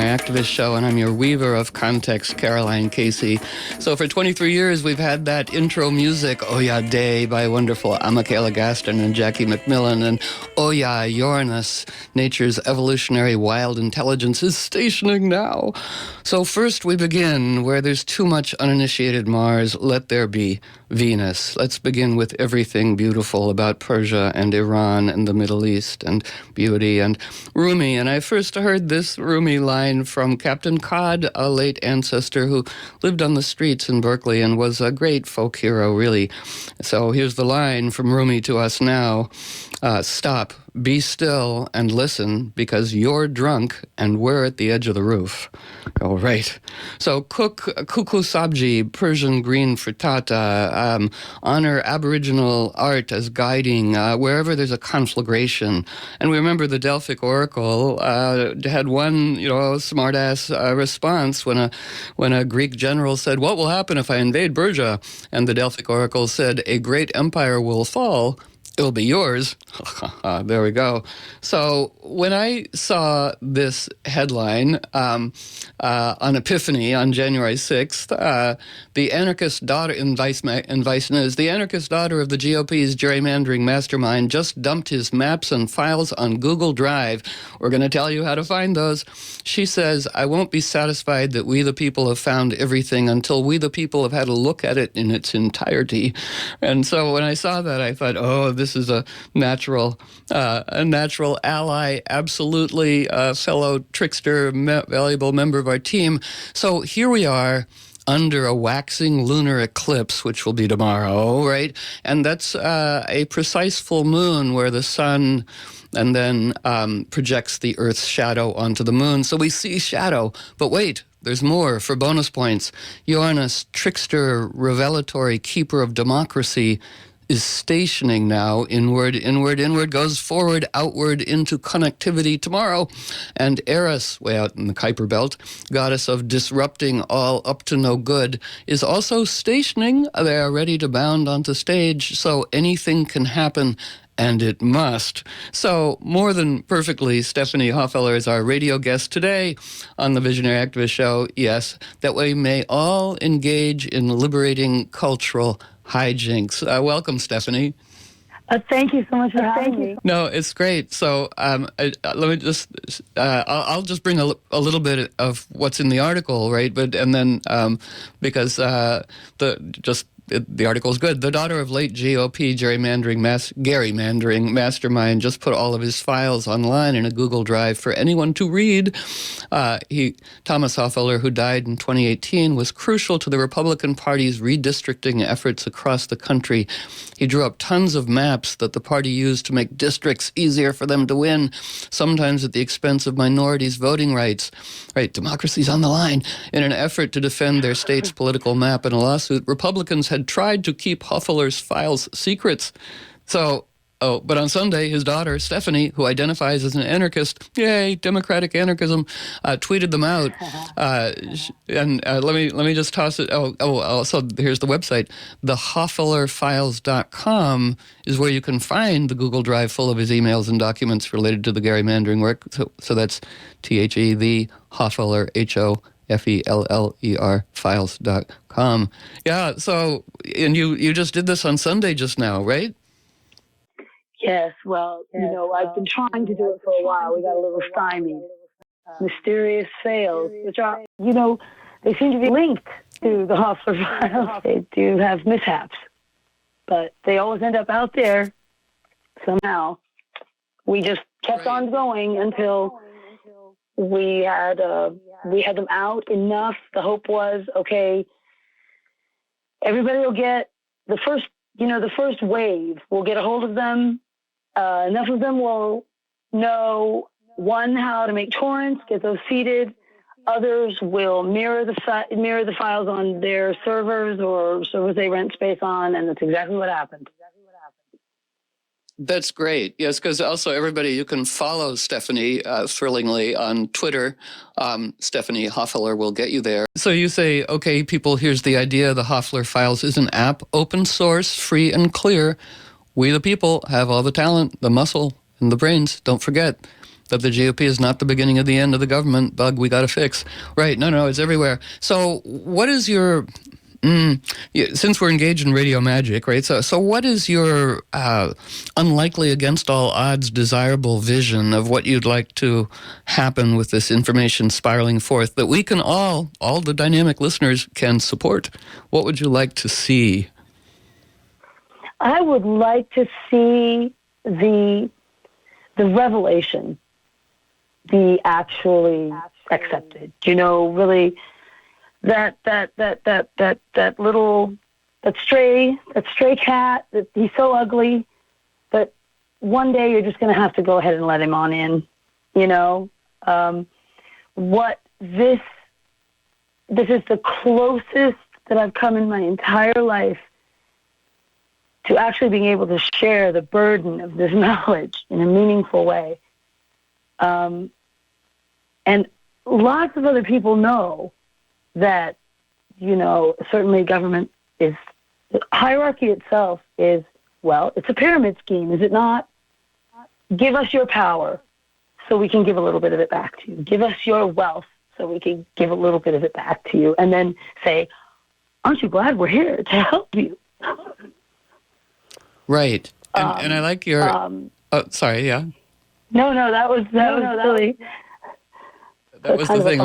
Activist Show, and I'm your weaver of context, Caroline Casey. So for 23 years, we've had that intro music, Oh Ya Day, by wonderful Michaela Gaston and Jackie McMillan, and Oh Ya Uranus, nature's evolutionary wild intelligence is stationing now. So first we begin where there's too much uninitiated Mars, let there be Venus. Let's begin with everything beautiful about Persia and Iran and the Middle East and beauty and Rumi. And I first heard this Rumi line from Captain Cod, a late ancestor who lived on the streets in Berkeley and was a great folk hero, really. So here's the line from Rumi to us now. Stop, be still, and listen, because you're drunk and we're at the edge of the roof. All right. So cook kuku sabji, Persian green frittata, honor Aboriginal art as guiding wherever there's a conflagration. And we remember the Delphic Oracle had one, smart-ass response when a Greek general said, "What will happen if I invade Persia?" And the Delphic Oracle said, "A great empire will fall. It'll be yours." There we go. So when I saw this headline on Epiphany on January 6th, the anarchist daughter in Vice News, the anarchist daughter of the GOP's gerrymandering mastermind just dumped his maps and files on Google Drive. We're going to tell you how to find those. She says, "I won't be satisfied that we the people have found everything until we the people have had a look at it in its entirety." And so when I saw that, I thought, oh, this is a natural ally, absolutely a fellow Trickster, valuable member of our team. So here we are under a waxing lunar eclipse, which will be tomorrow, right? And that's a precise full moon where the sun and then projects the Earth's shadow onto the moon. So we see shadow, but wait, there's more for bonus points. Uranus, trickster, revelatory, keeper of democracy, is stationing now, inward, goes forward, outward into connectivity tomorrow. And Eris, way out in the Kuiper Belt, goddess of disrupting all up to no good, is also stationing. They are ready to bound onto stage, so anything can happen. And it must. So, more than perfectly, Stephanie Hofeller is our radio guest today on the Visionary Activist Show. Yes, that we may all engage in liberating cultural hijinks. Welcome, Stephanie. Thank you so much for having me. No, it's great. So let me just, I'll just bring a little bit of what's in the article, right? And then because the article is good. The daughter of late GOP gerrymandering mastermind just put all of his files online in a Google Drive for anyone to read. Thomas Hofeller, who died in 2018, was crucial to the Republican Party's redistricting efforts across the country. He drew up tons of maps that the party used to make districts easier for them to win, sometimes at the expense of minorities' voting rights. Right, democracy's on the line. In an effort to defend their state's political map in a lawsuit, Republicans had tried to keep Hofeller's files secrets. But on Sunday, his daughter, Stephanie, who identifies as an anarchist, yay, democratic anarchism, tweeted them out. Let me just toss it. So here's the website. The HofellerFiles.com is where you can find the Google Drive full of his emails and documents related to the gerrymandering work. So that's THE, the Hofeller, HOFELLER files.com. Yeah, so, and you just did this on Sunday just now, right? Yes, well, I've been trying to do it for a while. We got a little stymied. Mysterious fails, which are, they seem to be linked to the Hofeller files. They do have mishaps, but they always end up out there somehow. We just kept on going until we had them out enough. The hope was, okay, everybody will get the first wave. We'll get a hold of them. Enough of them will know, one, how to make torrents, get those seeded. Others will mirror the files on their servers or servers they rent space on, and that's exactly what happened. That's great. Yes, because also everybody, you can follow Stephanie thrillingly on Twitter. Stephanie Hofeller will get you there. So you say, okay, people, here's the idea. The Hofeller Files is an app, open source, free and clear. We the people have all the talent, the muscle, and the brains. Don't forget. that the GOP is not the beginning of the end of the government bug we got to fix. Right. No, it's everywhere. So what is your... since we're engaged in radio magic, right? So what is your unlikely, against all odds, desirable vision of what you'd like to happen with this information spiraling forth that we can all the dynamic listeners can support? What would you like to see? I would like to see the revelation be actually accepted. Really. That stray cat, that he's so ugly, but one day you're just going to have to go ahead and let him on in. What this is the closest that I've come in my entire life to actually being able to share the burden of this knowledge in a meaningful way. And lots of other people know that, certainly government is, hierarchy itself is, it's a pyramid scheme, is it not? Give us your power so we can give a little bit of it back to you. Give us your wealth so we can give a little bit of it back to you. And then say, aren't you glad we're here to help you? Right. And I like your... sorry, yeah. No, that was silly. That was the thing.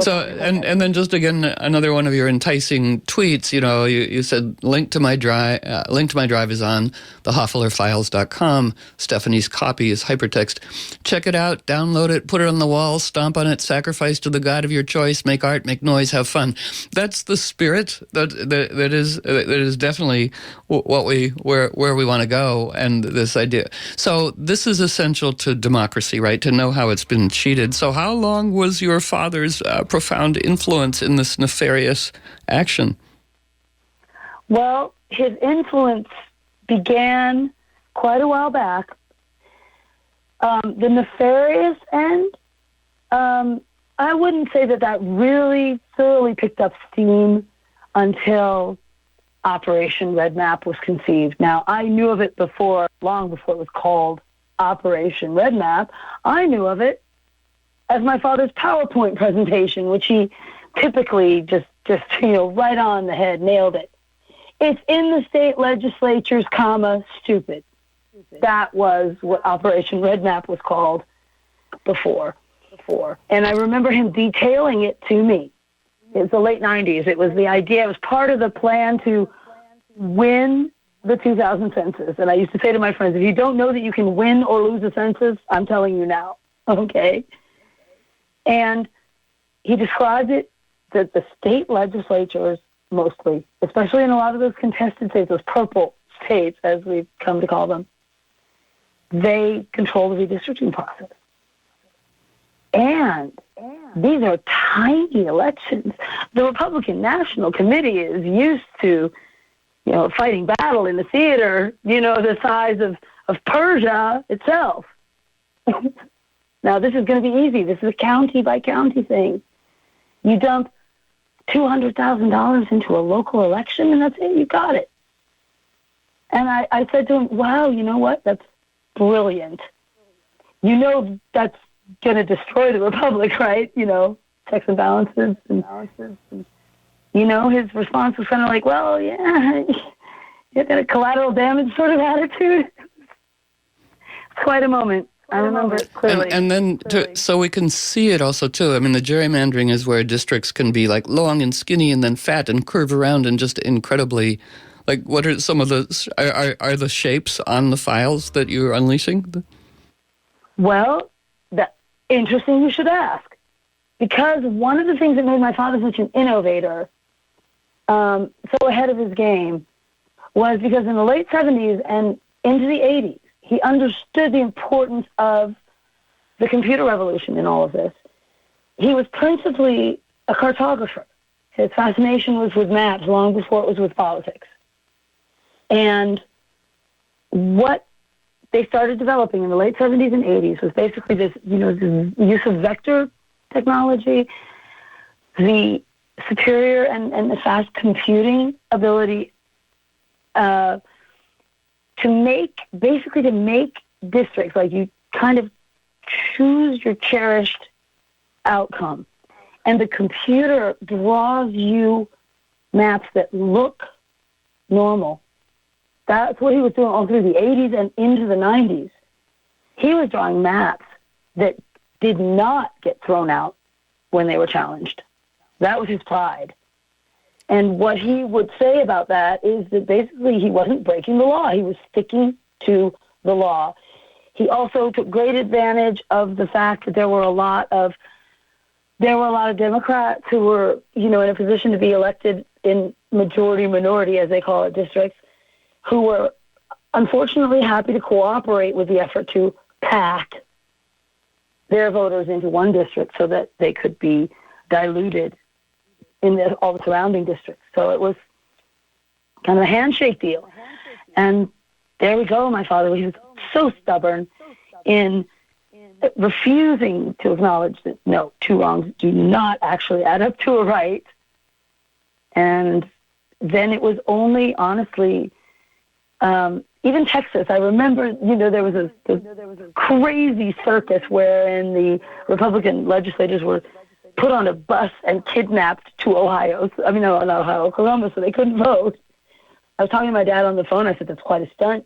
So, and then just again, another one of your enticing tweets. You said link to my drive is on the HofellerFiles.com. Stephanie's copy is hypertext. Check it out, download it, put it on the wall, stomp on it, sacrifice to the God of your choice, make art, make noise, have fun. That's the spirit that is definitely where we want to go, and this idea. So this is essential to democracy, right? To know how it's been cheated. So how long was your father's profound influence in this nefarious action? Well, his influence began quite a while back. The nefarious end, I wouldn't say that really thoroughly picked up steam until Operation Red Map was conceived. Now, I knew of it long before it was called Operation Red Map. I knew of it as my father's PowerPoint presentation, which he typically just right on the head, nailed it. It's in the state legislatures, stupid. That was what Operation Red Map was called before. And I remember him detailing it to me. It was the late 90s. It was the idea, it was part of the plan to win the 2000 census. And I used to say to my friends, if you don't know that you can win or lose a census, I'm telling you now, okay? And he described it that the state legislatures mostly, especially in a lot of those contested states, those purple states, as we've come to call them, they control the redistricting process. And these are tiny elections. The Republican National Committee is used to, fighting battle in the theater, the size of Persia itself. Now, this is going to be easy. This is a county-by-county thing. You dump $200,000 into a local election, and that's it. You got it. And I said to him, wow, you know what? That's brilliant. That's going to destroy the republic, right? Checks and balances. And his response was kind of like, well, yeah, you got a collateral damage sort of attitude. It's quite a moment. I remember it clearly. And then, so we can see it also, too. I mean, the gerrymandering is where districts can be, like, long and skinny and then fat and curve around and just incredibly, like, what are some of the, are the shapes on the files that you're unleashing? Well, interesting you should ask. Because one of the things that made my father such an innovator, so ahead of his game, was because in the late 70s and into the 80s, he understood the importance of the computer revolution in all of this. He was principally a cartographer. His fascination was with maps long before it was with politics. And what they started developing in the late 70s and 80s was basically this, this use of vector technology, the superior and the fast computing ability to make districts, like you kind of choose your cherished outcome. And the computer draws you maps that look normal. That's what he was doing all through the 80s and into the 90s. He was drawing maps that did not get thrown out when they were challenged. That was his pride. And what he would say about that is that basically he wasn't breaking the law. He was sticking to the law. He also took great advantage of the fact that there were a lot of Democrats who were, in a position to be elected in majority-minority, as they call it, districts, who were unfortunately happy to cooperate with the effort to pack their voters into one district so that they could be diluted in all the surrounding districts. So it was kind of a handshake deal. And there we go, my father. He was so stubborn in refusing to acknowledge that, no, two wrongs do not actually add up to a right. And then it was only, honestly, even Texas, I remember, there was a crazy circus wherein the Republican legislators were put on a bus and kidnapped to Columbus, so they couldn't vote. I was talking to my dad on the phone. I said, that's quite a stunt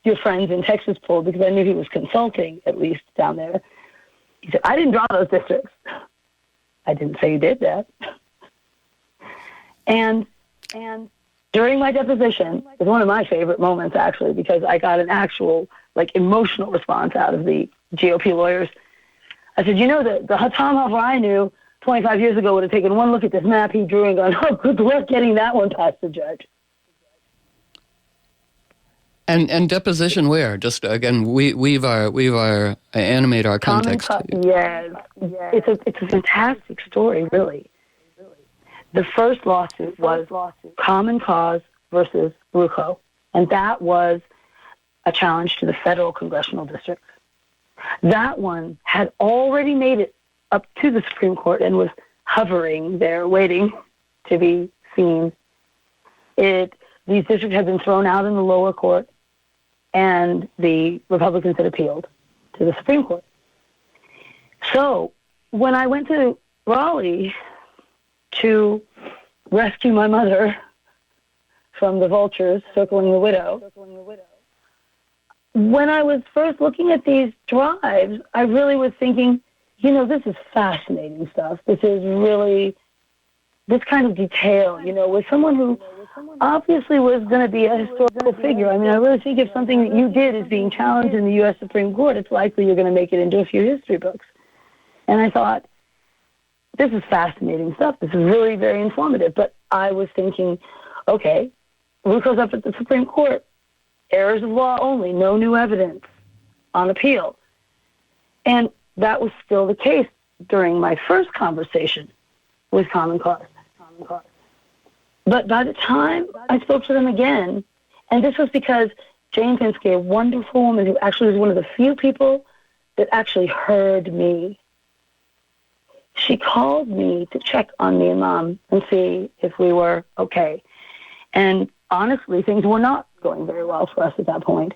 your friends in Texas pulled, because I knew he was consulting, at least down there. He said, I didn't draw those districts. I didn't say you did that. And during my deposition, it was one of my favorite moments, actually, because I got an actual, emotional response out of the GOP lawyers. I said, the Tom Hofeller I knew 25 years ago would have taken one look at this map he drew and gone, oh, good luck getting that one past the judge. And deposition where? Just again, animate our context. Yes. It's a fantastic story, really. The first lawsuit was Common Cause versus Rucco, and that was a challenge to the federal congressional districts. That one had already made it up to the Supreme Court and was hovering there, waiting to be seen. These districts had been thrown out in the lower court, and the Republicans had appealed to the Supreme Court. So when I went to Raleigh to rescue my mother from the vultures circling the widow, when I was first looking at these drives, I really was thinking, this is fascinating stuff. This is really, this kind of detail, with someone who obviously was going to be a historical figure. I mean, I really think if something that you did is being challenged in the U.S. Supreme Court, it's likely you're going to make it into a few history books. And I thought, this is fascinating stuff. This is really very informative. But I was thinking, okay, Rucco's up at the Supreme Court. Errors of law only, no new evidence on appeal. And that was still the case during my first conversation with Common Cause. But by the time I spoke to them again, and this was because Jane Pinsky, a wonderful woman who actually was one of the few people that actually heard me, she called me to check on me and Mom and see if we were okay. And honestly, things were not going very well for us at that point.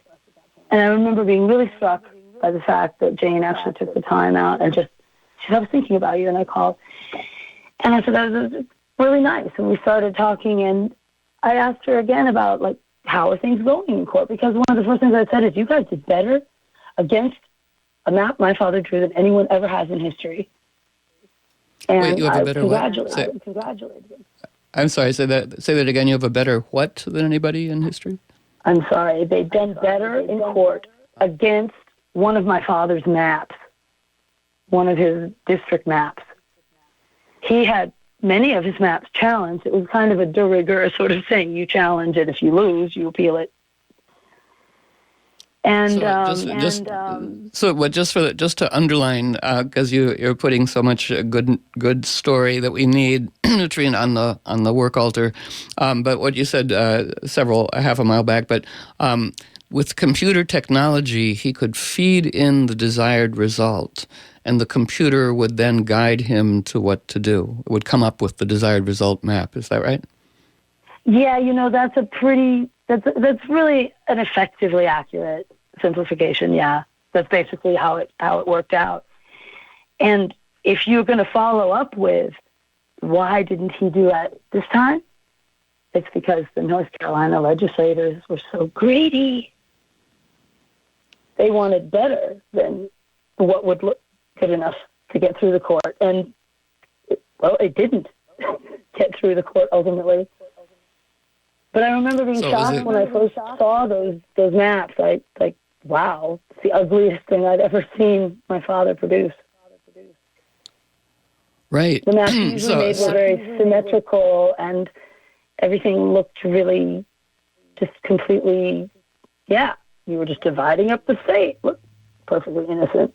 And I remember being really struck by the fact that Jane actually took the time out and she said, I was thinking about you, and I called. And I said, that was really nice. And we started talking, and I asked her again about, how are things going in court? Because one of the first things I said is, you guys did better against a map my father drew than anyone ever has in history. And wait, you have a better congratulated him. I'm sorry, say that again. You have a better what than anybody in history? I'm sorry. They've done better in court against one of my father's maps, one of his district maps. He had many of his maps challenged. It was kind of a de rigueur sort of thing. You challenge it. If you lose, you appeal it. And just to underline, because you're putting so much good story that we need, Trina, on the work altar. But what you said half a mile back, but with computer technology, he could feed in the desired result, and the computer would then guide him to what to do. It would come up with the desired result map. Is that right? Yeah, that's really an effectively accurate simplification, yeah. That's basically how it worked out. And if you're going to follow up with why didn't he do that this time, it's because the North Carolina legislators were so greedy. They wanted better than what would look good enough to get through the court. And, it didn't get through the court ultimately. But I remember being shocked when I first saw those maps. Like, wow, it's the ugliest thing I'd ever seen my father produce. Right. The maps usually made were very symmetrical, and everything looked really just completely, you were just dividing up the state. Looked perfectly innocent.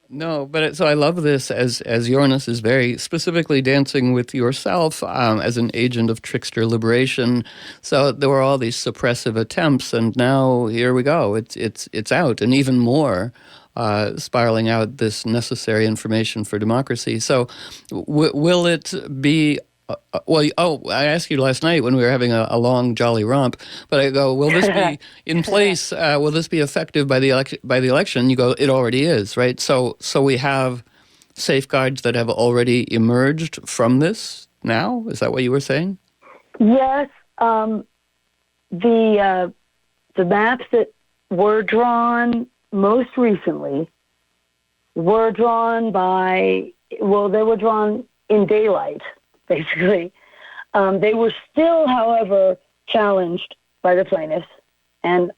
No, but so I love this as Jornus is very specifically dancing with yourself as an agent of trickster liberation. So there were all these suppressive attempts, and now here we go. It's out, and even more spiraling out this necessary information for democracy. So will it be? I asked you last night when we were having a long, jolly romp, but I go, will this be in place? Will this be effective by the election? You go, it already is, right? So we have safeguards that have already emerged from this now? Is that what you were saying? Yes. The maps that were drawn most recently were drawn they were drawn in daylight. Basically. They were still, however, challenged by the plaintiffs. And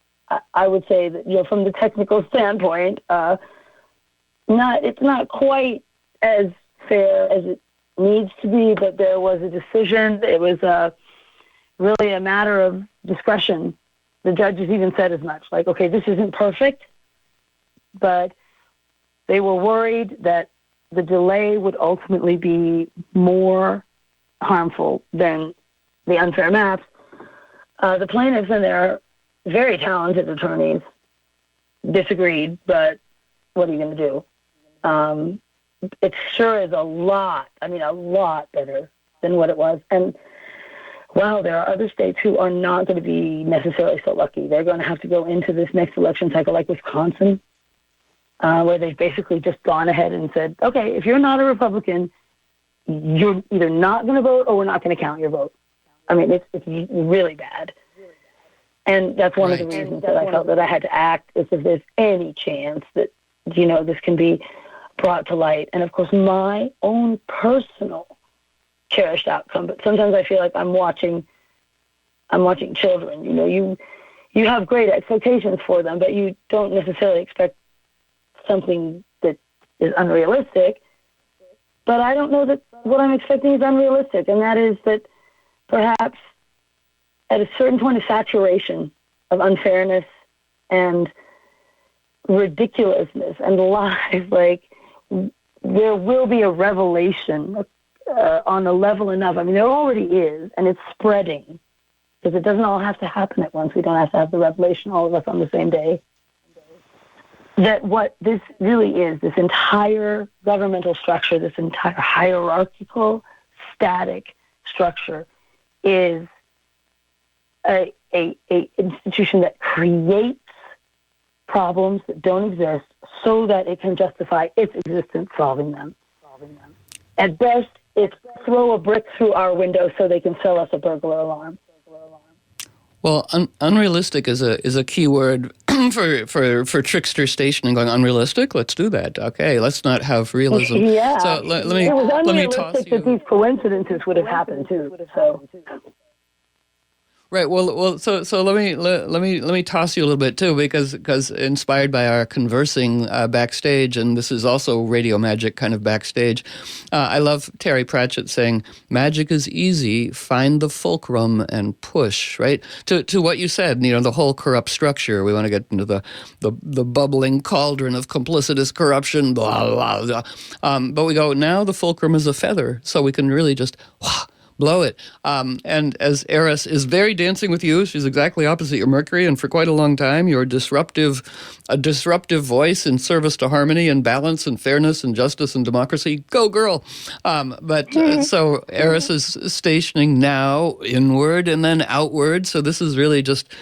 I would say that, from the technical standpoint, it's not quite as fair as it needs to be, but there was a decision. It was really a matter of discretion. The judges even said as much, like, okay, this isn't perfect, but they were worried that the delay would ultimately be more harmful than the unfair maps. The plaintiffs and their very talented attorneys disagreed, but what are you going to do? It sure is a lot better than what it was. And, there are other states who are not going to be necessarily so lucky. They're going to have to go into this next election cycle like Wisconsin, where they've basically just gone ahead and said, okay, if you're not a Republican, you're either not going to vote or we're not going to count your vote. I mean, it's really bad. And that's one of the reasons that I felt that I had to act, is if there's any chance that, this can be brought to light. And, of course, my own personal cherished outcome. But sometimes I feel like I'm watching children. You have great expectations for them, but you don't necessarily expect something that is unrealistic. But I don't know that what I'm expecting is unrealistic, and that is that perhaps at a certain point of saturation of unfairness and ridiculousness and lies, like, there will be a revelation on a level enough. I mean, there already is, and it's spreading, because it doesn't all have to happen at once. We don't have to have the revelation, all of us, on the same day. That what this really is, this entire governmental structure, this entire hierarchical, static structure, is a institution that creates problems that don't exist so that it can justify its existence solving them. At best, it's throw a brick through our window so they can sell us a burglar alarm. Well, unrealistic is a key word for trickster stationing. Going unrealistic. Let's do that. Okay, let's not have realism. Yeah. So let me it was let me unrealistic toss you. that these coincidences would have happened too. So. Right. Well. So let me toss you a little bit too, because inspired by our conversing backstage, and this is also radio magic kind of backstage. I love Terry Pratchett saying, "Magic is easy. Find the fulcrum and push." Right to what you said. The whole corrupt structure. We want to get into the bubbling cauldron of complicitous corruption. Blah blah blah. But we go now. The fulcrum is a feather, so we can really just blow it. And as Eris is very dancing with you, she's exactly opposite your Mercury, and for quite a long time, you're a disruptive voice in service to harmony and balance and fairness and justice and democracy. Go, girl! So Eris is stationing now inward and then outward. So this is really just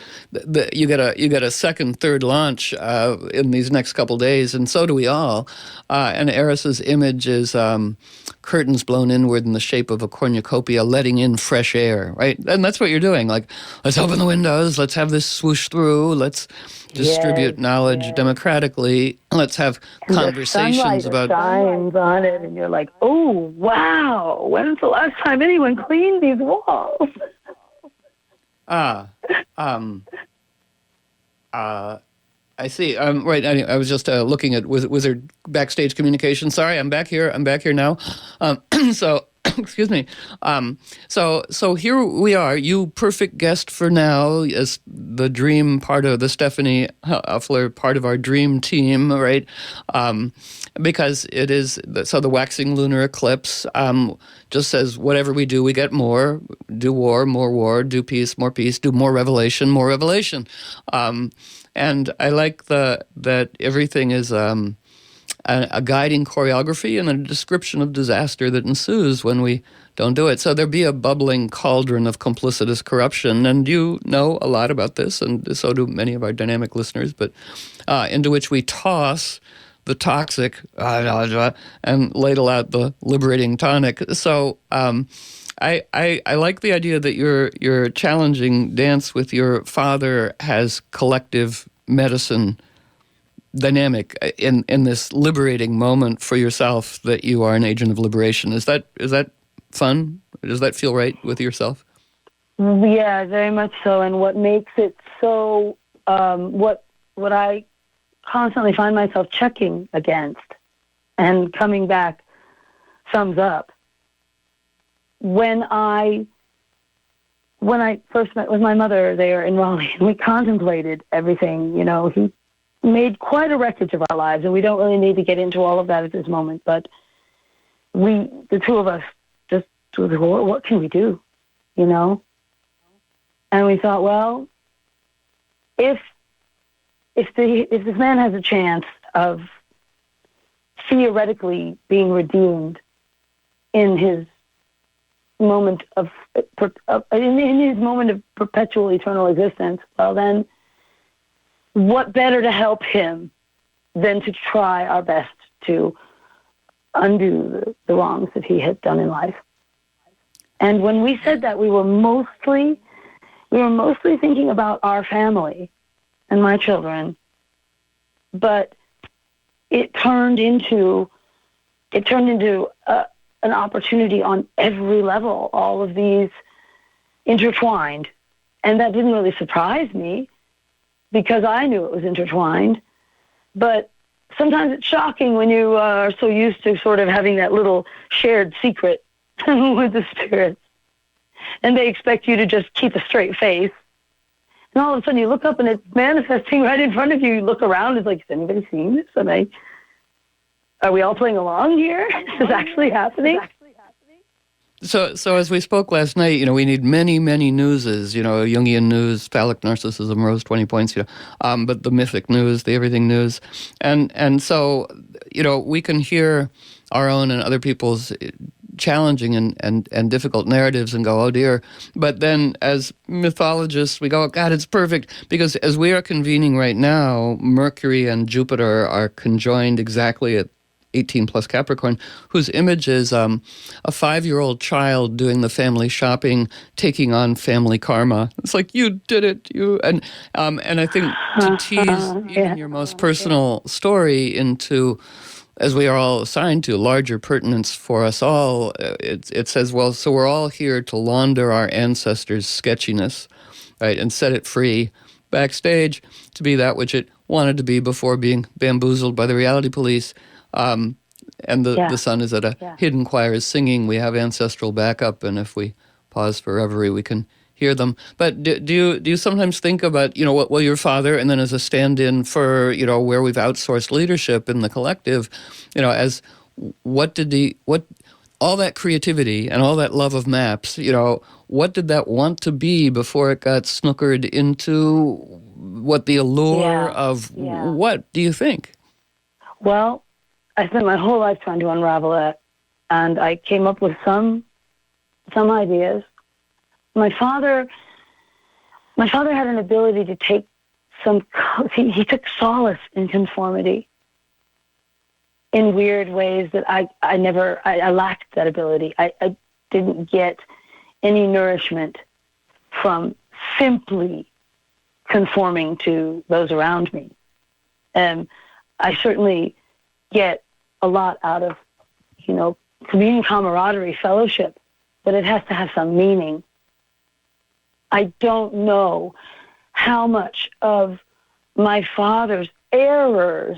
you get a second, third launch in these next couple days, and so do we all. And Eris's image is curtains blown inward in the shape of a cornucopia, letting in fresh air, right? And that's what you're doing. Like, let's open the windows, let's have this swoosh through, let's distribute knowledge democratically, let's have and conversations about... shines on it, and you're like, oh, wow, when's the last time anyone cleaned these walls? I see. Right. I was just looking at Wizard backstage communication. Sorry, I'm back here. I'm back here now. So, excuse me. So here we are. You perfect guest for now as the dream part of the Stephanie Hofeller part of our dream team, right? Because it is the waxing lunar eclipse just says whatever we do, we get more. Do war, more war. Do peace, more peace. Do more revelation, more revelation. And I like that everything is a guiding choreography and a description of disaster that ensues when we don't do it. So there'd be a bubbling cauldron of complicitous corruption, and you know a lot about this, and so do many of our dynamic listeners, but into which we toss the toxic and ladle out the liberating tonic. So I like the idea that your challenging dance with your father has collective medicine dynamic in this liberating moment for yourself, that you are an agent of liberation. Is that fun? Does that feel right with yourself? Yeah, very much so. And what makes it so, what I constantly find myself checking against and coming back thumbs up, when I first met with my mother there in Raleigh, and we contemplated everything, he made quite a wreckage of our lives, and we don't really need to get into all of that at this moment, but the two of us, just what can we do, And we thought, well, if this man has a chance of theoretically being redeemed in his moment of perpetual eternal existence, well then, what better to help him than to try our best to undo the wrongs that he had done in life? And when we said that, we were mostly thinking about our family and my children, but it turned into an opportunity on every level, all of these intertwined. And that didn't really surprise me, because I knew it was intertwined. But sometimes it's shocking when you are so used to sort of having that little shared secret with the spirits, and they expect you to just keep a straight face. And all of a sudden you look up and it's manifesting right in front of you. You look around, it's like, is anybody seeing this? Are we all playing along here? Is this actually happening? So as we spoke last night, we need many, many newses, Jungian news, phallic narcissism, rose 20 points, but the mythic news, the everything news. And so, we can hear our own and other people's challenging and difficult narratives and go, oh dear. But then as mythologists, we go, oh, God, it's perfect. Because as we are convening right now, Mercury and Jupiter are conjoined exactly at 18 plus Capricorn, whose image is a 5-year-old child doing the family shopping, taking on family karma. It's like, you did it, and I think to tease even your most personal story into, as we are all assigned to, larger pertinence for us all, it says, well, so we're all here to launder our ancestors' sketchiness, right, and set it free backstage to be that which it wanted to be before being bamboozled by the reality police. And the sun is at a hidden choir is singing. We have ancestral backup, and if we pause for reverie, we can hear them. But do you sometimes think about, well, your father, and then as a stand-in for, where we've outsourced leadership in the collective, as what all that creativity and all that love of maps, what did that want to be before it got snookered into what the allure of what do you think? Well, I spent my whole life trying to unravel it, and I came up with some ideas. My father had an ability to take he took solace in conformity in weird ways that I lacked that ability. I didn't get any nourishment from simply conforming to those around me. I certainly get a lot out of, community, camaraderie, fellowship, but it has to have some meaning. I don't know how much of my father's errors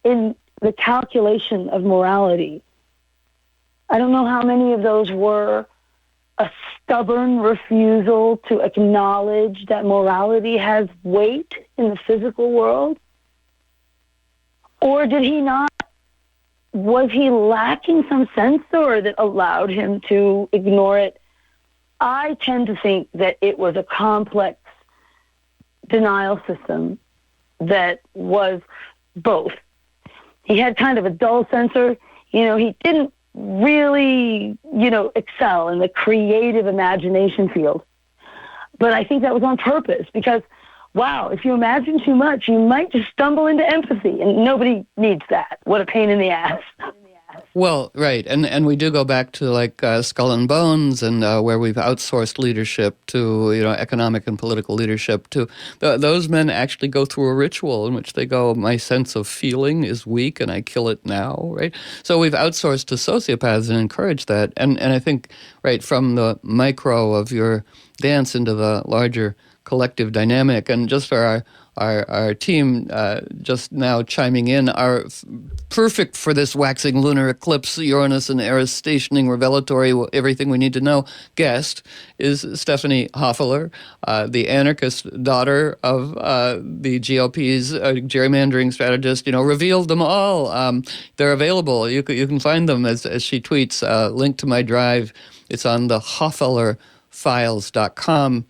in the calculation of morality, I don't know how many of those were a stubborn refusal to acknowledge that morality has weight in the physical world. Or was he lacking some sensor that allowed him to ignore it? I tend to think that it was a complex denial system that was both. He had kind of a dull sensor. He didn't really, excel in the creative imagination field. But I think that was on purpose because, wow, if you imagine too much, you might just stumble into empathy, and nobody needs that. What a pain in the ass. Well, right, and we do go back to like Skull and Bones, and where we've outsourced leadership to economic and political leadership to those men actually go through a ritual in which they go, my sense of feeling is weak and I kill it now, right? So we've outsourced to sociopaths and encouraged that, and I think right from the micro of your dance into the larger collective dynamic, and just for our team just now chiming in, our perfect for this waxing lunar eclipse, Uranus and Eris stationing revelatory, everything we need to know guest is Stephanie Hofeller, the anarchist daughter of the GOP's gerrymandering strategist. Revealed them all. They're available. You can find them as she tweets. Link to my drive. It's on the HofellerFiles.com.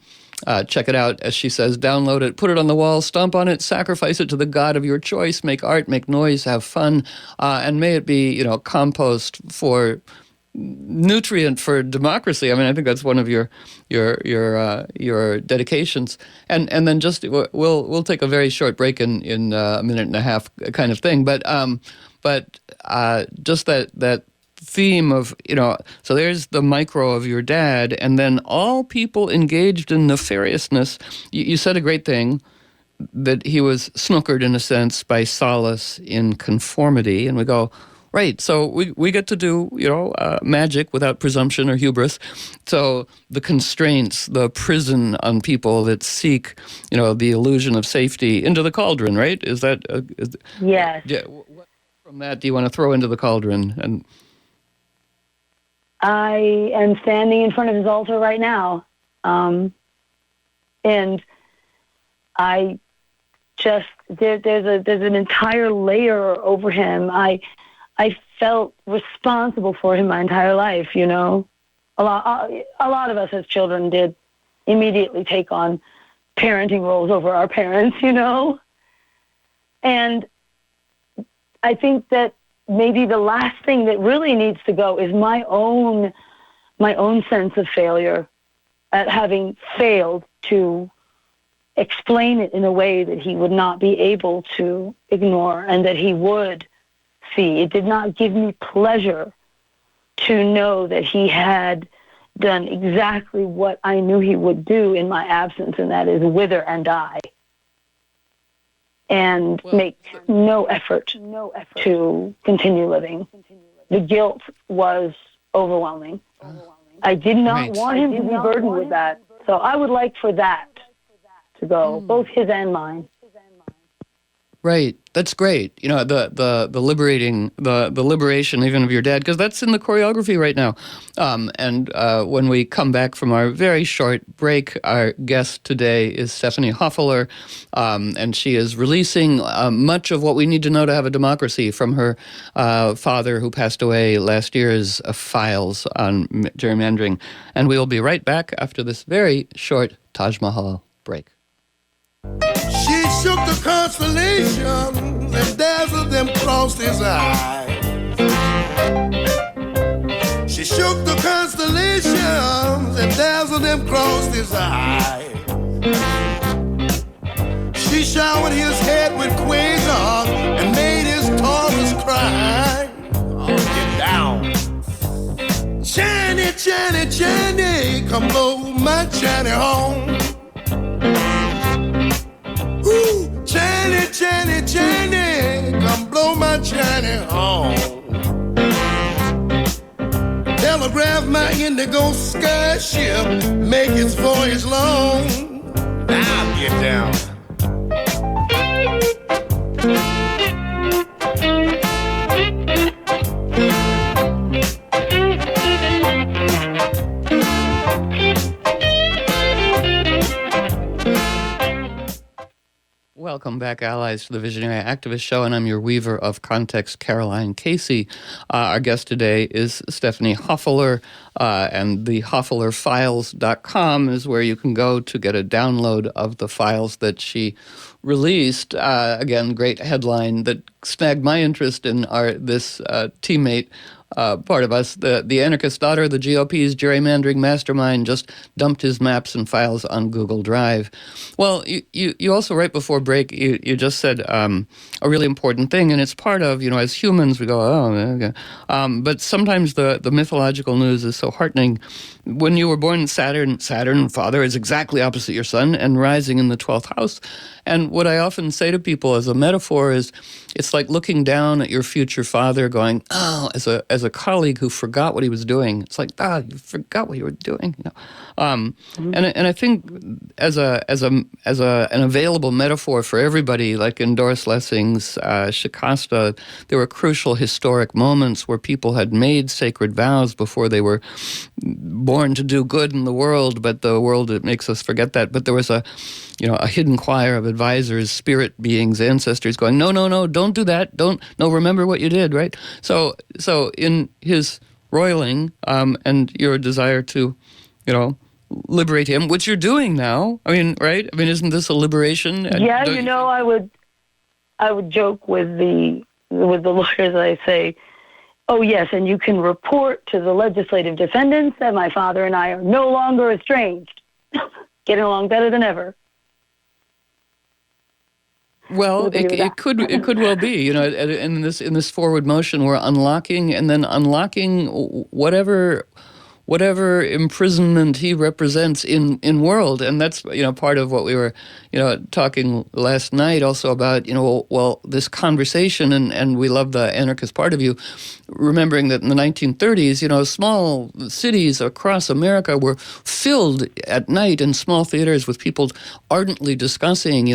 Check it out, as she says, download it, put it on the wall, stomp on it, sacrifice it to the God of your choice, make art, make noise, have fun, and may it be, compost for nutrient for democracy. I mean, I think that's one of your dedications. And then just we'll take a very short break in a minute and a half kind of thing, but just that theme of, so there's the micro of your dad, and then all people engaged in nefariousness. You said a great thing, that he was snookered in a sense by solace in conformity, and we go, right, so we get to do, magic without presumption or hubris. So the constraints, the prison on people that seek, the illusion of safety into the cauldron, right? Is that... yes. Yeah, what from that do you want to throw into the cauldron? And I am standing in front of his altar right now, and I just there's an entire layer over him. I felt responsible for him my entire life. A lot of us as children did immediately take on parenting roles over our parents. And I think that maybe the last thing that really needs to go is my own sense of failure at having failed to explain it in a way that he would not be able to ignore and that he would see. It did not give me pleasure to know that he had done exactly what I knew he would do in my absence, and that is wither and die. And make no effort to continue living. The guilt was overwhelming. I did not want him to be burdened with that. So I would like for that to go, both his and mine. Right. That's great. You know, the liberation even of your dad, because that's in the choreography right now. And when we come back from our very short break, our guest today is Stephanie Hofeller, and she is releasing much of what we need to know to have a democracy from her father, who passed away last year's files on gerrymandering. And we will be right back after this very short Taj Mahal break. She shook the constellations and dazzled them crossed his eyes. She shook the constellations and dazzled them crossed his eyes. She showered his head with quasars and made his Taurus cry. Oh, get down. Chiny, Chiny, Chiny, come blow my Chiny home. Ooh, Chiny, Chiny, Chiny, come blow my Chiny home. Telegraph my indigo sky ship, make its voyage long. Now get down. Welcome back, allies, to the Visionary Activist Show, and I'm your weaver of context, Caroline Casey. Our guest today is Stephanie Hofeller, and the HofellerFiles.com is where you can go to get a download of the files that she released. Again, great headline that snagged my interest in this teammate part of us. The anarchist daughter of the GOP's gerrymandering mastermind just dumped his maps and files on Google Drive. Well, you also, right before break, you just said a really important thing, and it's part of, as humans, we go, oh, okay. But sometimes the mythological news is so heartening. When you were born, Saturn, father, is exactly opposite your sun and rising in the 12th house. And what I often say to people as a metaphor is, it's like looking down at your future father going, oh, as a colleague who forgot what he was doing. It's like, you forgot what you were doing. And I think as an available metaphor for everybody, like in Doris Lessing's Shikasta, there were crucial historic moments where people had made sacred vows before they were born to do good in the world, but the world, it makes us forget that. But there was a hidden choir of advisors, spirit beings, ancestors going, no, don't do that. Remember what you did, right? So in his roiling and your desire to, liberate him, which you're doing now, right? Isn't this a liberation? Yeah, I would joke with the lawyers. I say, oh, yes, and you can report to the legislative defendants that my father and I are no longer estranged, getting along better than ever. Well, it could well be, in this forward motion, we're unlocking whatever imprisonment he represents in world. And that's, part of what we were, talking last night also about, this conversation, and we love the anarchist part of you, remembering that in the 1930s, small cities across America were filled at night in small theaters with people ardently discussing,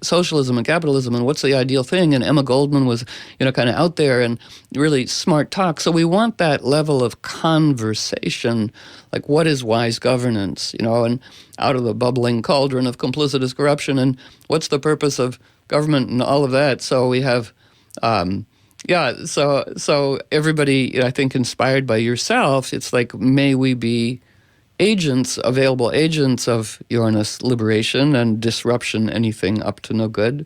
socialism and capitalism and what's the ideal thing. And Emma Goldman was, kind of out there and really smart talk. So we want that level of conversation, like what is wise governance, and out of the bubbling cauldron of complicitous corruption, and what's the purpose of government and all of that. So we have, so everybody, I think, inspired by yourself, it's like, may we be available agents of Uranus liberation and disruption, anything up to no good.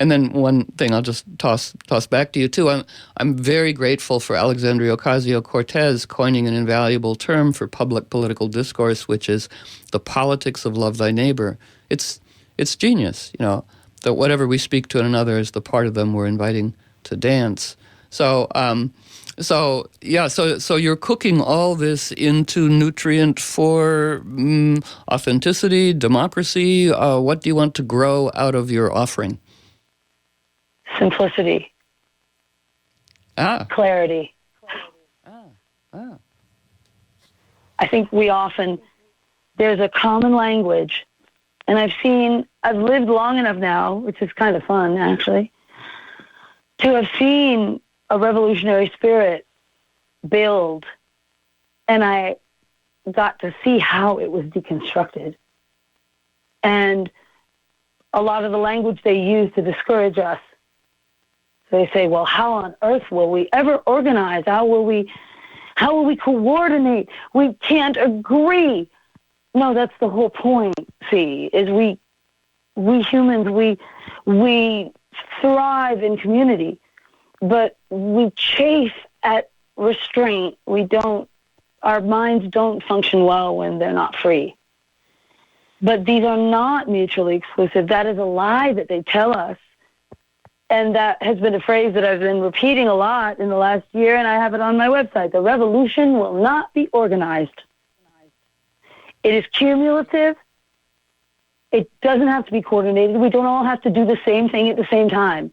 And then one thing I'll just toss back to you, too. I'm very grateful for Alexandria Ocasio-Cortez coining an invaluable term for public political discourse, which is the politics of love thy neighbor. It's genius, that whatever we speak to another is the part of them we're inviting to dance. So you're cooking all this into nutrient for authenticity, democracy. What do you want to grow out of your offering? Simplicity. Clarity. I think there's a common language, and I've lived long enough now, which is kind of fun, actually, to have seen a revolutionary spirit build, and I got to see how it was deconstructed. And a lot of the language they use to discourage us. So they say, well, how on earth will we ever organize? How will we coordinate? We can't agree. No, that's the whole point, see, is we humans, we thrive in community, but we chafe at restraint. Our minds don't function well when they're not free. But these are not mutually exclusive. That is a lie that they tell us. And that has been a phrase that I've been repeating a lot in the last year, and I have it on my website. The revolution will not be organized. It is cumulative. It doesn't have to be coordinated. We don't all have to do the same thing at the same time.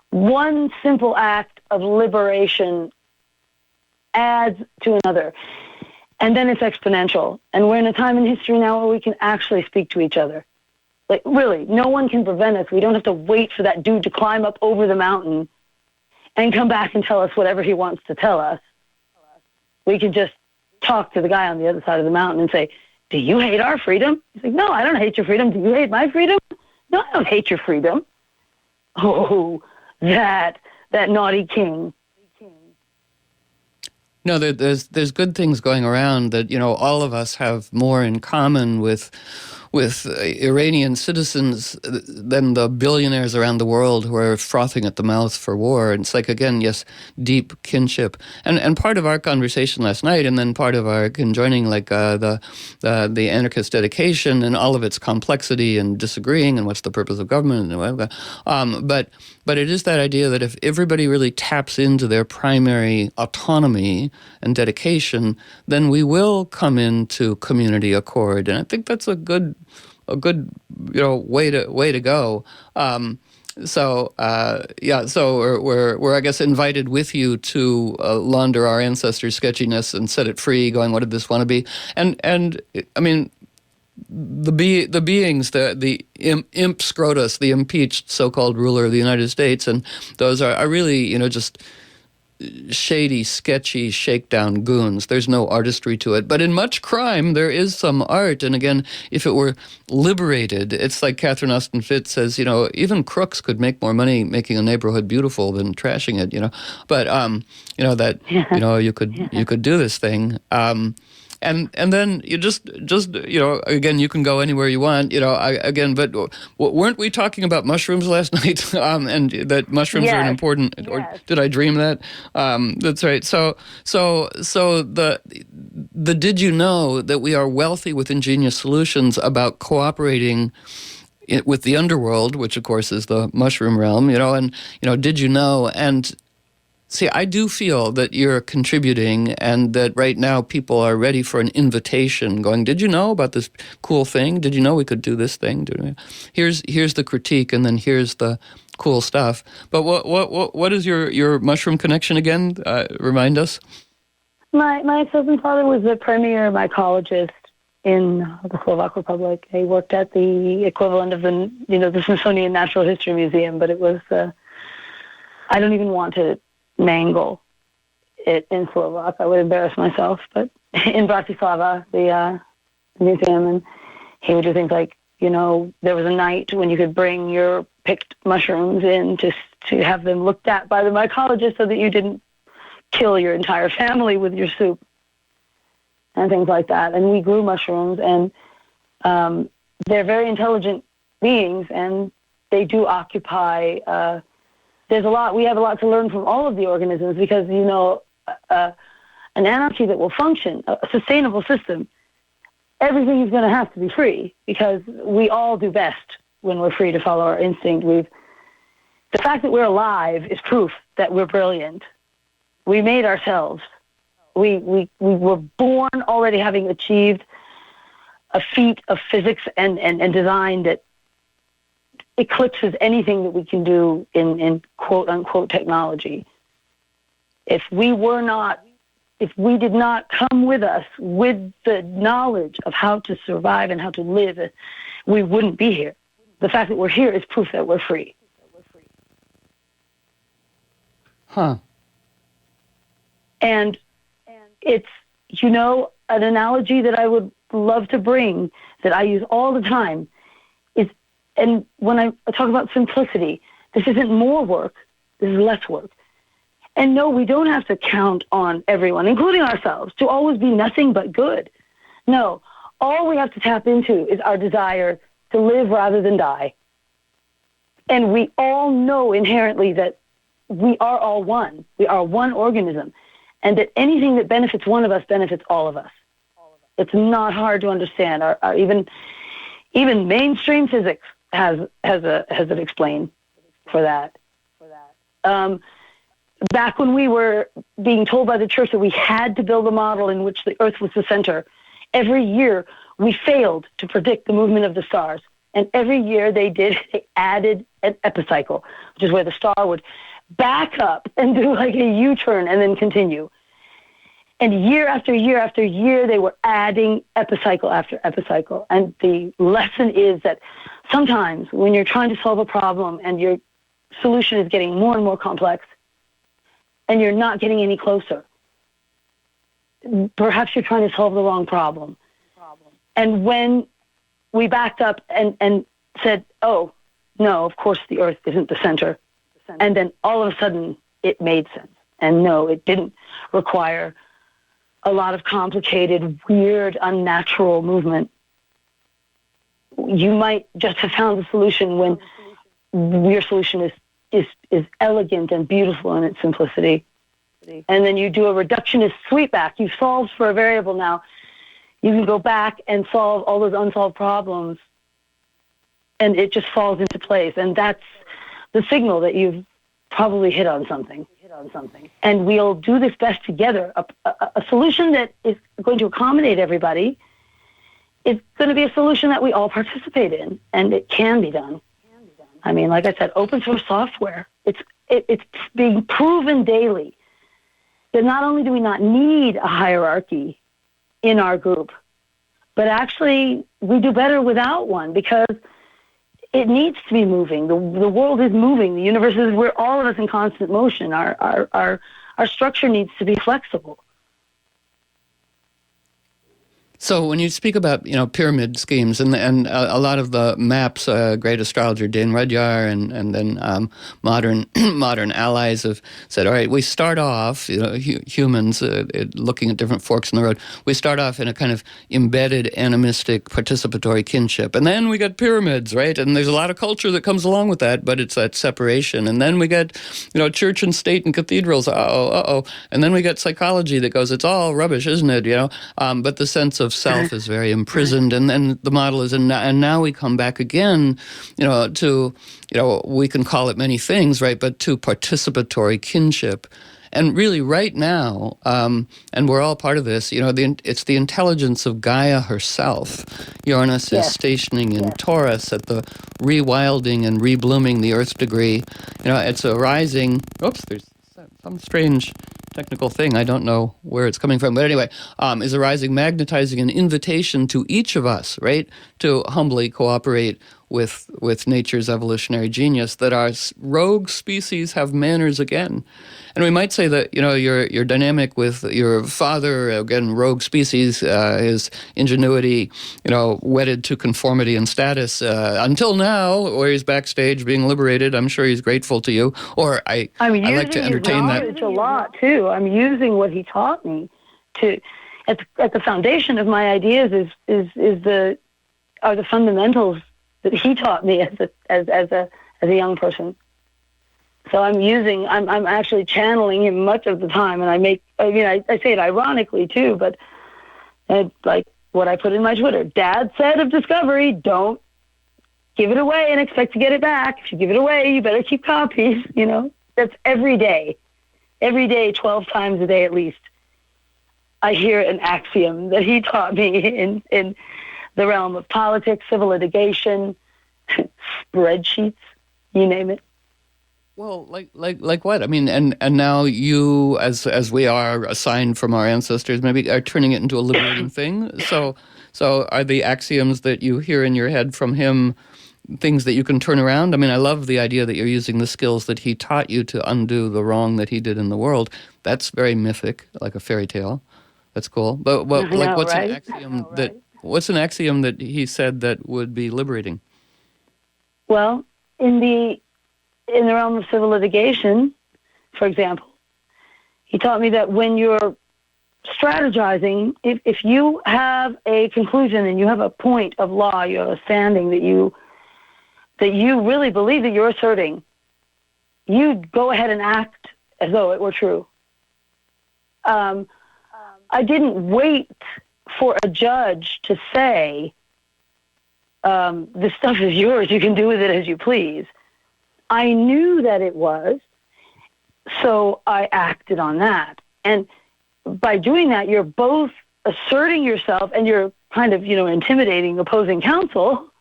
One simple act of liberation adds to another. And then it's exponential. And we're in a time in history now where we can actually speak to each other. Like, really, no one can prevent us. We don't have to wait for that dude to climb up over the mountain and come back and tell us whatever he wants to tell us. We can just talk to the guy on the other side of the mountain and say, do you hate our freedom? He's like, no, I don't hate your freedom. Do you hate my freedom? No, I don't hate your freedom. Oh, that naughty king. No, there's good things going around that, all of us have more in common with Iranian citizens than the billionaires around the world who are frothing at the mouth for war. And it's like, again, yes, deep kinship. And part of our conversation last night, and then part of our conjoining, like the anarchist dedication and all of its complexity and disagreeing and what's the purpose of government and whatever. But it is that idea that if everybody really taps into their primary autonomy and dedication, then we will come into community accord. And I think that's a good way to go. So we're I guess invited with you to launder our ancestors' sketchiness and set it free. Going, what did this want to be? And I mean, the beings, the imp Scrotus, the impeached so-called ruler of the United States, and those are really just shady, sketchy, shakedown goons. There's no artistry to it. But in much crime, there is some art. And again, if it were liberated, it's like Catherine Austin Fitts says, even crooks could make more money making a neighborhood beautiful than trashing it, But, you could do this thing. And then you just again, you can go anywhere you want, but weren't we talking about mushrooms last night? And that mushrooms are an important, or did I dream that? That's right. So the did you know that we are wealthy with ingenious solutions about cooperating with the underworld, which of course is the mushroom realm, and did you know? And see, I do feel that you're contributing, and that right now people are ready for an invitation going, did you know about this cool thing? Did you know we could do this thing? Here's the critique, and then here's the cool stuff. But what is your mushroom connection again? Remind us. My ex-husband's father was the premier mycologist in the Slovak Republic. He worked at the equivalent of the Smithsonian Natural History Museum, but it was, I don't even want to mangle it in Slovak. I would embarrass myself, but in Bratislava, the museum, and he would do things like, there was a night when you could bring your picked mushrooms in to have them looked at by the mycologist so that you didn't kill your entire family with your soup and things like that. And we grew mushrooms, and they're very intelligent beings, and they do occupy we have a lot to learn from all of the organisms, because, an anarchy that will function, a sustainable system, everything is going to have to be free, because we all do best when we're free to follow our instinct. The fact that we're alive is proof that we're brilliant. We made ourselves. We were born already having achieved a feat of physics and design that eclipses anything that we can do in quote-unquote technology. If we did not come with us with the knowledge of how to survive and how to live, we wouldn't be here. The fact that we're here is proof that we're free. Huh. And it's, an analogy that I would love to bring, that I use all the time, is, and when I talk about simplicity, this isn't more work, this is less work. And no, we don't have to count on everyone, including ourselves, to always be nothing but good. No, all we have to tap into is our desire to live rather than die. And we all know inherently that we are all one. We are one organism. And that anything that benefits one of us benefits all of us. It's not hard to understand. Even mainstream physics has it explained for that. Back when we were being told by the church that we had to build a model in which the Earth was the center, every year we failed to predict the movement of the stars. And every year they added an epicycle, which is where the star would back up and do like a U-turn and then continue. And year after year after year, they were adding epicycle after epicycle. And the lesson is that sometimes when you're trying to solve a problem and your solution is getting more and more complex and you're not getting any closer, perhaps you're trying to solve the wrong problem. And when we backed up and said, oh, no, of course the Earth isn't the center. And then all of a sudden it made sense. And no, it didn't require a lot of complicated, weird, unnatural movement. You might just have found the solution when your solution is elegant and beautiful in its simplicity. And then you do a reductionist sweepback. You've solved for a variable now. You can go back and solve all those unsolved problems, and it just falls into place. And that's the signal that you've probably hit on something. And we'll do this best together. A solution that is going to accommodate everybody is going to be a solution that we all participate in, and it can be done. I mean, like I said, open source software, it's being proven daily that not only do we not need a hierarchy in our group, but actually we do better without one, because it needs to be moving. The world is moving. The universe is, we're all of us in constant motion. Our structure needs to be flexible. So when you speak about, pyramid schemes and a lot of the maps, great astrologer Dane Rudyard and then modern allies have said, all right, we start off, humans looking at different forks in the road. We start off in a kind of embedded animistic participatory kinship, and then we get pyramids, right? And there's a lot of culture that comes along with that, but it's that separation. And then we get, church and state and cathedrals. And then we get psychology that goes, it's all rubbish, isn't it? But the sense of self is very imprisoned, and then the model is, and now we come back again, to, we can call it many things, right, but to participatory kinship. And really right now, and we're all part of this, it's the intelligence of Gaia herself. Uranus is stationing in Taurus at the rewilding and reblooming the Earth degree. It's a rising, there's some strange technical thing, I don't know where it's coming from, but anyway, is arising, magnetizing an invitation to each of us, right, to humbly cooperate with nature's evolutionary genius, that our rogue species have manners again. And we might say that, your dynamic with your father, again, rogue species, his ingenuity, wedded to conformity and status, until now, where he's backstage being liberated. I'm sure he's grateful to you. Or I like to entertain that. A lot, too. I'm using what he taught me to, at the foundation of my ideas are the fundamentals that he taught me as a young person. So I'm actually channeling him much of the time, and I say it ironically too, but like what I put in my Twitter, Dad said of discovery, don't give it away and expect to get it back. If you give it away, you better keep copies, That's every day, 12 times a day at least. I hear an axiom that he taught me in the realm of politics, civil litigation, spreadsheets, you name it. Well, like what? I mean, and now you, as we are assigned from our ancestors, maybe are turning it into a liberating thing. So are the axioms that you hear in your head from him things that you can turn around? I mean, I love the idea that you're using the skills that he taught you to undo the wrong that he did in the world. That's very mythic, like a fairy tale. That's cool. But like, what's an axiom what's an axiom that he said that would be liberating? Well, in the realm of civil litigation, for example, he taught me that when you're strategizing, if you have a conclusion and you have a point of law, you have a standing that you really believe that you're asserting, you go ahead and act as though it were true. I didn't wait for a judge to say, this stuff is yours, you can do with it as you please. I knew that it was, so I acted on that. And by doing that, you're both asserting yourself and you're kind of, intimidating opposing counsel.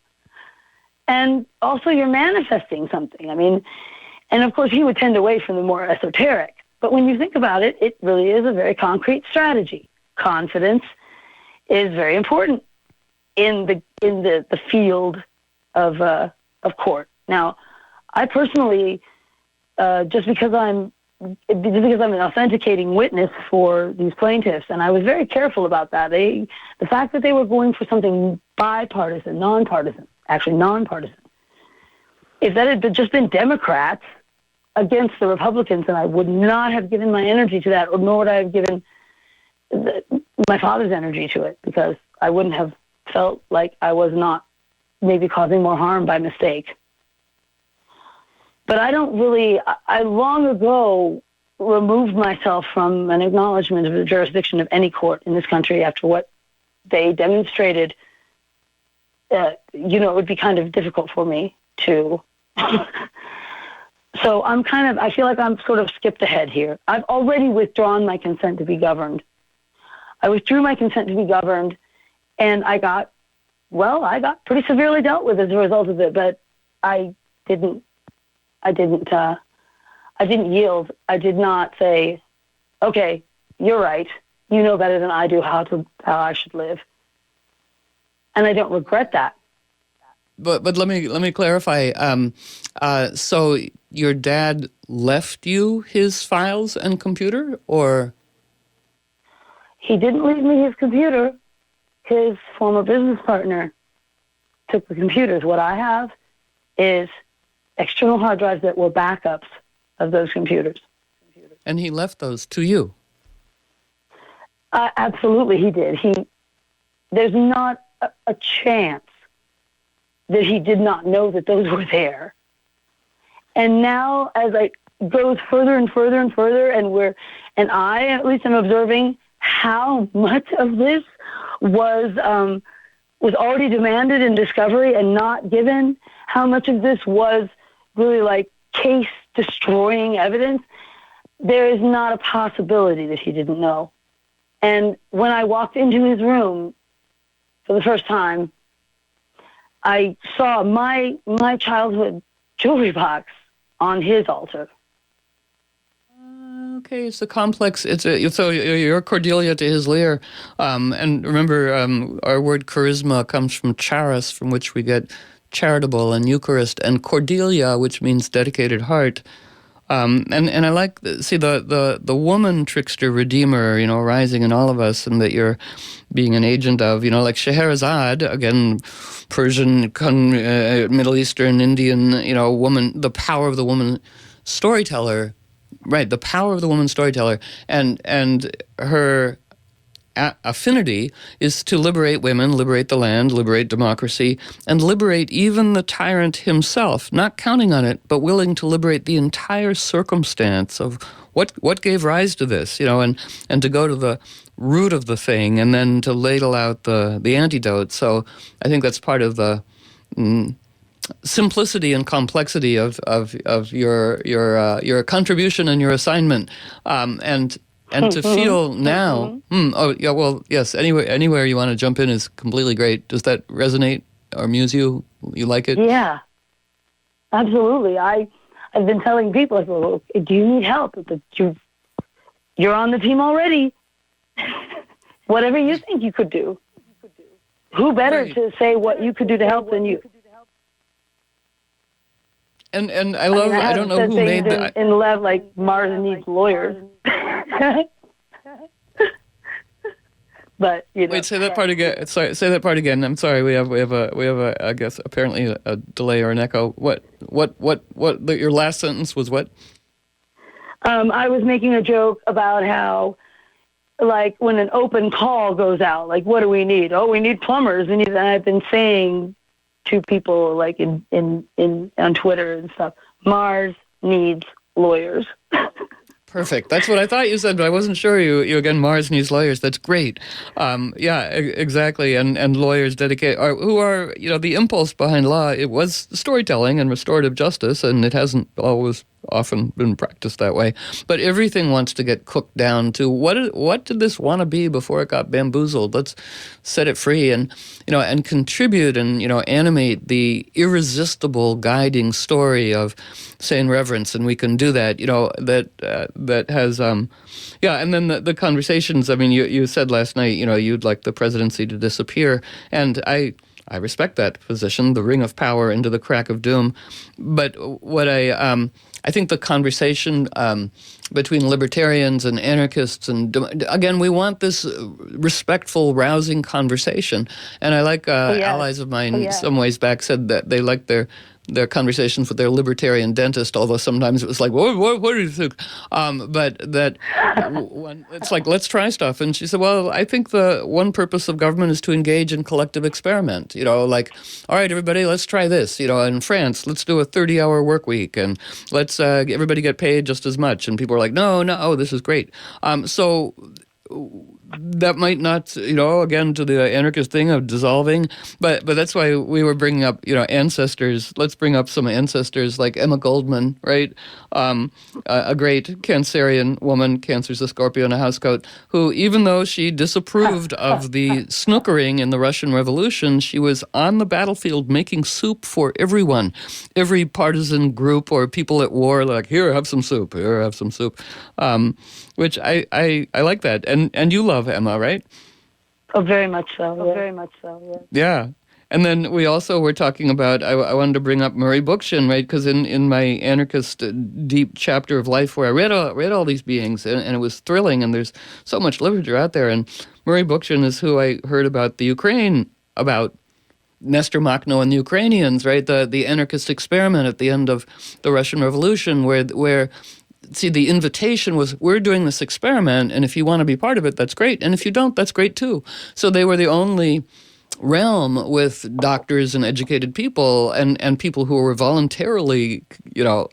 And also you're manifesting something. I mean, and of course he would tend away from the more esoteric. But when you think about it, it really is a very concrete strategy. Confidence is very important in the field of court. Now, I personally, just because I'm an authenticating witness for these plaintiffs, and I was very careful about that. The fact that they were going for something bipartisan, nonpartisan. If that had just been Democrats against the Republicans, then I would not have given my energy to that, or nor would I have given my father's energy to it, because I wouldn't have felt like I was not maybe causing more harm by mistake. But I long ago removed myself from an acknowledgement of the jurisdiction of any court in this country after what they demonstrated. It would be kind of difficult for me to. So I feel like I'm sort of skipped ahead here. I've already withdrawn my consent to be governed. I withdrew my consent to be governed, and I got pretty severely dealt with as a result of it, but I didn't yield. I did not say, okay, you're right. You know better than I do how I should live. And I don't regret that. But let me clarify. So your dad left you his files and computer, or? He didn't leave me his computer. His former business partner took the computers. What I have is external hard drives that were backups of those computers. And he left those to you? Absolutely, he did. There's not a chance that he did not know that those were there. And now, as I goes further and further and further, and I at least am observing how much of this was already demanded in discovery and not given, how much of this was really like case-destroying evidence, there is not a possibility that he didn't know. And when I walked into his room for the first time, I saw my childhood jewelry box on his altar. Okay, it's a complex. So you're Cordelia to his Lear, and remember, our word charisma comes from charis, from which we get charitable, and Eucharist, and Cordelia, which means dedicated heart. And I like the woman trickster redeemer, rising in all of us, and that you're being an agent of, like Scheherazade, again, Persian, Middle Eastern, Indian, woman, the power of the woman storyteller, right? The power of the woman storyteller, and her affinity is to liberate women, liberate the land, liberate democracy, and liberate even the tyrant himself, not counting on it, but willing to liberate the entire circumstance of what gave rise to this, and to go to the root of the thing and then to ladle out the antidote. So I think that's part of the simplicity and complexity of your contribution and your assignment, and to feel now, yes, anywhere you want to jump in is completely great. Does that resonate or amuse you? You like it? Yeah, absolutely. I've been telling people, well, do you need help? You're on the team already. Whatever you think you could do. Who better to say what you could do to help than you? And I love, I don't know who made that. In love, like Mars needs lawyers. But wait, say that part again. Sorry, say that part again. I'm sorry. We have a I guess apparently a delay or an echo. What? Your last sentence was what? I was making a joke about how, like, when an open call goes out, like, what do we need? Oh, we need plumbers. And I've been saying to people, like, in on Twitter and stuff, Mars needs lawyers. Perfect. That's what I thought you said, but I wasn't sure. You again, Mars needs lawyers. That's great. Exactly. And lawyers who are, the impulse behind law. It was storytelling and restorative justice, and it hasn't always often been practiced that way. But everything wants to get cooked down to what did this want to be before it got bamboozled? Let's set it free and contribute and animate the irresistible guiding story of sane reverence, and we can do that. That has and then the conversations. I mean, you said last night you'd like the presidency to disappear, and I respect that position, the ring of power into the crack of doom. But what I think the conversation between libertarians and anarchists, and again, we want this respectful, rousing conversation. And I like allies of mine some ways back said that they liked their conversations with their libertarian dentist, although sometimes it was like, what do you think? But that when it's like, let's try stuff. And she said, well, I think the one purpose of government is to engage in collective experiment. Like, all right, everybody, let's try this. In France, let's do a 30-hour work week, and let's everybody get paid just as much. And people are like, no, this is great. So that might not, again, to the anarchist thing of dissolving, but that's why we were bringing up, ancestors. Let's bring up some ancestors like Emma Goldman, right? A great Cancerian woman, Cancer's a Scorpio in a housecoat, who, even though she disapproved of the snookering in the Russian Revolution, she was on the battlefield making soup for everyone, every partisan group or people at war, like, here, have some soup, which I like that. And you love Emma, right? Oh, very much so. Yeah. And then we also were talking about, I wanted to bring up Murray Bookchin, right? Because in my anarchist deep chapter of life where I read all these beings, and it was thrilling, and there's so much literature out there. And Murray Bookchin is who I heard about the Ukraine, about Nestor Makhno and the Ukrainians, right? The anarchist experiment at the end of the Russian Revolution where see, the invitation was, we're doing this experiment, and if you want to be part of it, that's great. And if you don't, that's great too. So they were the only realm with doctors and educated people and people who were voluntarily,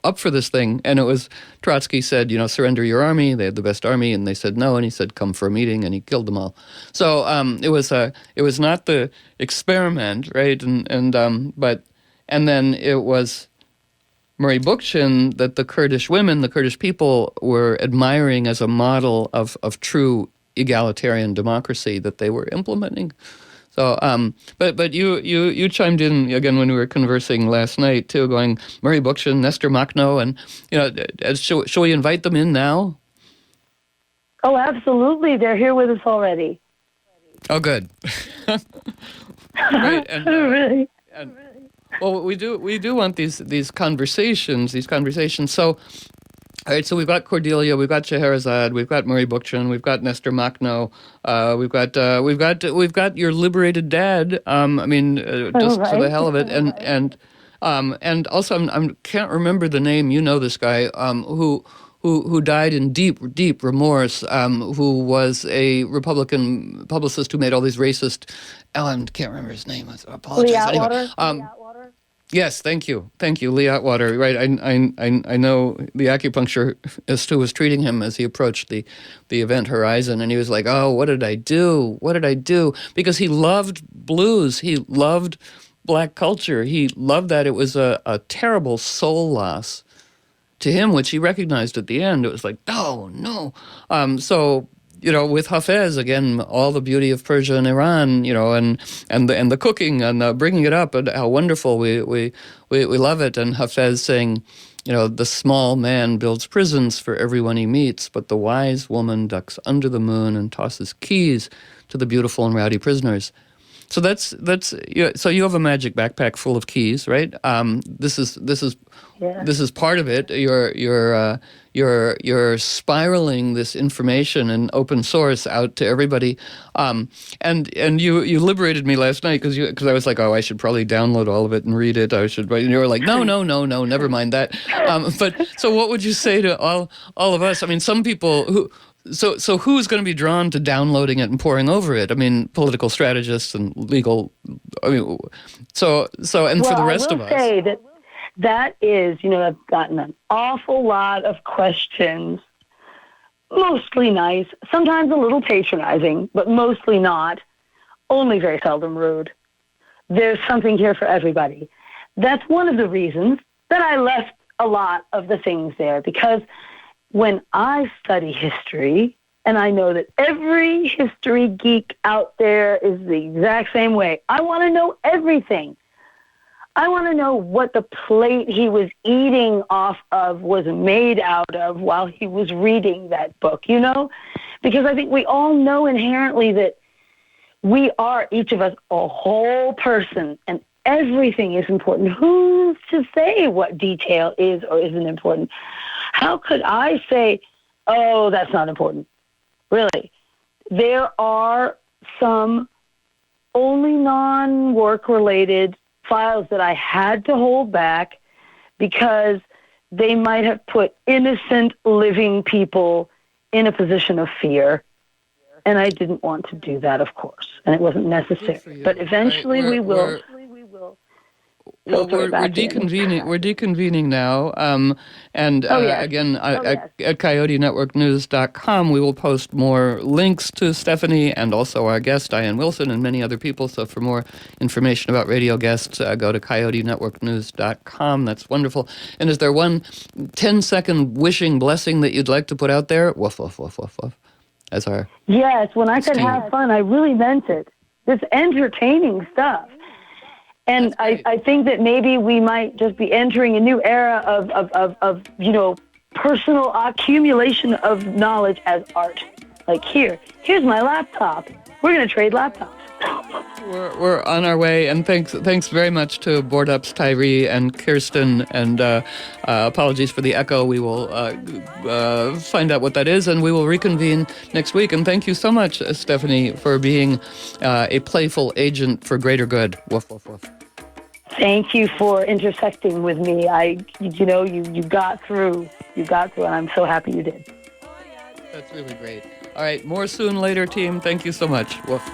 up for this thing. And it was, Trotsky said, surrender your army. They had the best army, and they said no. And he said, come for a meeting, and he killed them all. So it was not the experiment, right? And then it was Murray Bookchin that the Kurdish women, the Kurdish people were admiring as a model of true egalitarian democracy that they were implementing. So, but you chimed in again when we were conversing last night too, going Murray Bookchin, Nestor Makhno, and shall we invite them in now? Oh, absolutely! They're here with us already. Oh, good. Right, and, really. Well, we do want these conversations. So, all right. So we've got Cordelia, we've got Scheherazade, we've got Murray Bookchin, we've got Nestor Makhno, we've got your liberated dad. Just for the hell of it, and also I can't remember the name. You know this guy who died in deep remorse. Who was a Republican publicist who made all these racist. Ellen, can't remember his name. I apologize. Lee Anyway, Atwater? Yes, thank you, Lee Atwater. Right, I know the acupuncturist who was treating him as he approached the event horizon, and he was like, "Oh, what did I do? Because he loved blues, he loved black culture, he loved that. It was a terrible soul loss to him, which he recognized at the end. It was like, no. So. With Hafez, again, all the beauty of Persia and Iran, and the cooking and bringing it up and how wonderful we love it. And Hafez saying, the small man builds prisons for everyone he meets, but the wise woman ducks under the moon and tosses keys to the beautiful and rowdy prisoners. So that's so you have a magic backpack full of keys, right? This is Yeah. this is part of it. You're spiraling this information and open source out to everybody. And you liberated me last night because I was like, oh, I should probably download all of it and read it. And you were like, no, never mind that. But so what would you say to all of us? I mean, some people who. So who's going to be drawn to downloading it and poring over it? I mean, political strategists and legal. I mean, so and for the rest of us. I will say that is, I've gotten an awful lot of questions, mostly nice, sometimes a little patronizing, but mostly not. Only very seldom rude. There's something here for everybody. That's one of the reasons that I left a lot of the things there, because when I study history, and I know that every history geek out there is the exact same way, I want to know everything. I want to know what the plate he was eating off of was made out of while he was reading that book, Because I think we all know inherently that we are, each of us, a whole person, and everything is important. Who's to say what detail is or isn't important? How could I say, oh, that's not important? Really, there are some only non-work-related files that I had to hold back because they might have put innocent living people in a position of fear. And I didn't want to do that, of course, and it wasn't necessary. But eventually we will. Well, we're deconvening. We're deconvening now, again at CoyoteNetworkNews.com, we will post more links to Stephanie and also our guest Diane Wilson and many other people. So for more information about radio guests, go to CoyoteNetworkNews.com. That's wonderful. And is there one 10-second wishing blessing that you'd like to put out there? Woof woof woof woof woof. As our yes, when I said have fun, I really meant it. It's entertaining stuff. And I think that maybe we might just be entering a new era of personal accumulation of knowledge as art. Like here's my laptop. We're going to trade laptops. We're on our way, and thanks very much to Board Up's Tyree and Kirsten, and apologies for the echo. We will find out what that is, and we will reconvene next week. And thank you so much, Stephanie, for being a playful agent for greater good. Woof, woof, woof. Thank you for intersecting with me. You got through, and I'm so happy you did. That's really great. All right, more soon later, team. Thank you so much. Woof.